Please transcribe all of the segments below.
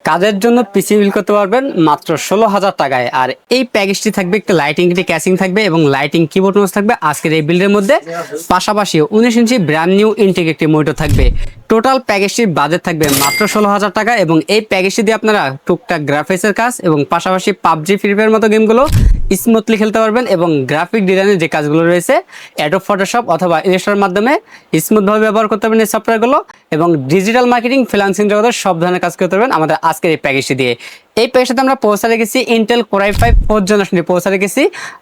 কাজের জন্য পিসি বিল করতে পারবেন মাত্র 16,000 টাকায়। আর এই প্যাকেজটি থাকবে একটা লাইটিং ক্যাসিং থাকবে এবং লাইটিং কিবোর্ড মাউস থাকবে আজকের এই বিল্ডের মধ্যে। পাশাপাশি 19 ইঞ্চি ব্র্যান্ড নিউ ইনটেক একটি মনিটর থাকবে। টোটাল প্যাকেজটির বাজেট থাকবে মাত্র 16,000 টাকা এবং এই প্যাকেজটি দিয়ে আপনারা টুকটাক গ্রাফিক্সের কাজ এবং পাশাপাশি পাবজি ফ্রি ফায়ার মতো গেমগুলো স্মুথলি খেলতে পারবেন এবং গ্রাফিক ডিজাইনের যে কাজগুলো রয়েছে অ্যাডোব ফটোশপ অথবা ইলাস্ট্রেটরের মাধ্যমে স্মুথভাবে ব্যবহার করতে পারবেন এই সফটওয়্যারগুলো এবং ডিজিটাল মার্কেটিং ফ্রিল্যান্সিং জগতের সব ধরনের কাজ করতে পারবেন আমাদের আজকের এই প্যাকেজটি দিয়ে। এই প্যাকেজটাতে আমরা পৌঁছা রেখেছি ইন্টেল কোর i5 4th জেনারেশনে পৌঁছা রেখেছি।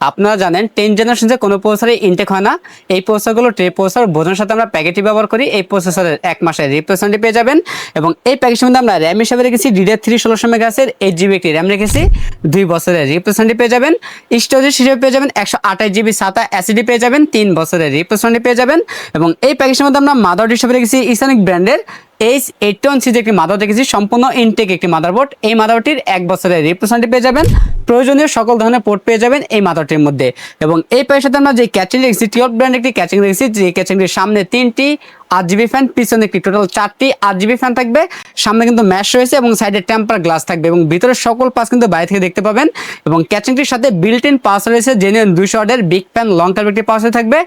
আপনারা জানেন 10th জেনারেশন যে কোনো প্রসেসরে ইনটেক হয় না, এই প্রসেসরগুলো ট্রে প্রসেসর বোঝানোর সাথে আমরা প্যাকেটটি ব্যবহার করি। এই প্রসেসরের 1 মাসের রিপ্লেসমেন্টটি পেয়ে যাবেন এবং এই প্যাকেজের মধ্যে আমরা র্যাম হিসাবে রেখেছি DDR3 1600 মেগাহার্টজের 8GB একটি র্যাম রেখেছি, 2 বছরের রিপ্লেসমেন্টটি পেয়ে যাবেন। স্টোরেজ হিসেবে পেয়ে যাবেন 128GB SATA SSD পেয়ে যাবেন, 3 বছরের রিপ্লেসমেন্টটি পেয়ে যাবেন এবং এই প্যাকেজের মধ্যে আমরা মাদারবোর্ড হিসেবে রেখেছি ইসানিক ব্র্যান্ডের H81 সিরিজের একটি মাদারবোর্ড রেখেছি, সম্পূর্ণ ইনটেক একটি মাদারবোর্ড। এই মাদারবোর্ডটির 1 বছরের রিপ্লেসমেন্টটি পেয়ে যাবেন, প্রয়োজনীয় সকল ধরনের পোর্ট পেয়ে যাবেন এই মাদারবোর্ডটির মধ্যে। এবং এই প্যাকেজের সাথে আমরা যে ক্যাচিং রেখেছি টিওপ ব্র্যান্ড একটি ক্যাচিং রেখেছি, যে ক্যাচিংটির সামনে 3টি 8GB ফ্যান, পিছনে একটি টোটাল 4টি 8GB ফ্যান থাকবে। সামনে কিন্তু ম্যাশ রয়েছে এবং সাইডে টেম্পার গ্লাস থাকবে এবং ভিতরে সকল পাস কিন্তু বাইরে থেকে দেখতে পাবেন। এবং ক্যাচিংটির সাথে বিল্ট ইন পাওয়ার রয়েছে, জেনুইন 200 ওয়াটের বিগ ফ্যান লং টার্ম একটি পাওয়ার থাকবে,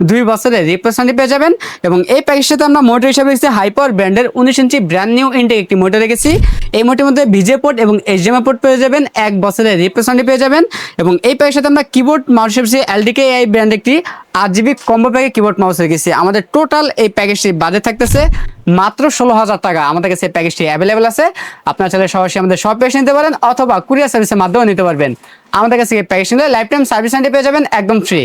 2 বছরের রিপ্লেসমেন্টটি পেয়ে যাবেন। এবং এই প্যাকেজের সাথে আমরা মোটর হিসাবে রেখেছি হাইপাওয়ার ব্র্যান্ডের 19 ইঞ্চি ব্র্যান্ড নিউ ইনটেক একটি মোটর রেখেছি। এই মোটরের মধ্যে ভিজে পোর্ট এবং HDMI পোর্ট পেয়ে যাবেন, 1 বছরের রিপ্লেসমেন্টটি পেয়ে যাবেন। এবং এই প্যাকেজের সাথে আমরা কিবোর্ড মাউস হিসেবে LDK AI ব্র্যান্ড একটি 8GB কম্বো প্যাকে কিবোর্ড মাউস রেখেছি। আমাদের টোটাল এই প্যাকেজটি বাজেট থাকতেছে মাত্র 16,000 টাকা। আমাদের কাছে এই প্যাকেজটি অ্যাভেলেবেল আছে, আপনারা চাইলে সরাসরি আমাদের শপে এসে নিতে পারেন অথবা কুরিয়ার সার্ভিসের মাধ্যমে নিতে পারবেন। আমাদের কাছে এই প্যাকেজ নিলে লাইফ টাইম সার্ভিস পেয়ে যাবেন একদম ফ্রি।